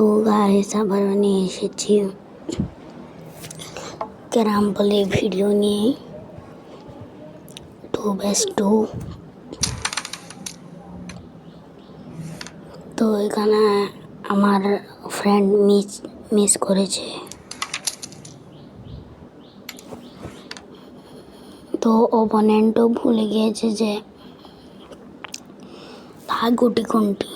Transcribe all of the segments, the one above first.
তো গাইস আবারও নিয়ে এসেছি ক্যারাম বলে ভিডিও নিয়ে 2vs2। তো এখানে আমার ফ্রেন্ড মিস করেছে, তো অপোনেন্টও ভুলে গিয়েছে যে ভাগ্যটি কোনটি।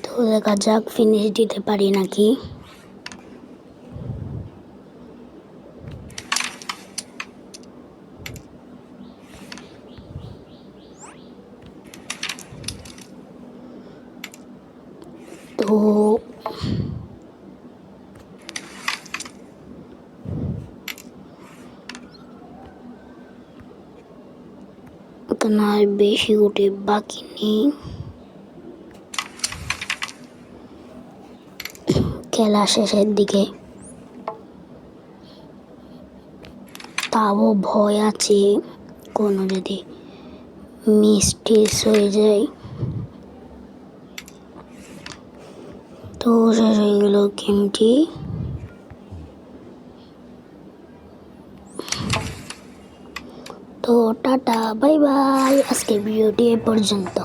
তো দেখা যাক ফিনিশ দিতে পারি নাকি। তো এখানে আর বেশি গোটে বাকি নেই, খেলা শেষের দিকে। তাও ভয় আছে কোনো যদি মিস্টেক হয়ে যায়। তো শেষ হয়ে গেল গেমটি। তো টাটা বাই বাই, আজকে ভিডিওটি এ পর্যন্ত।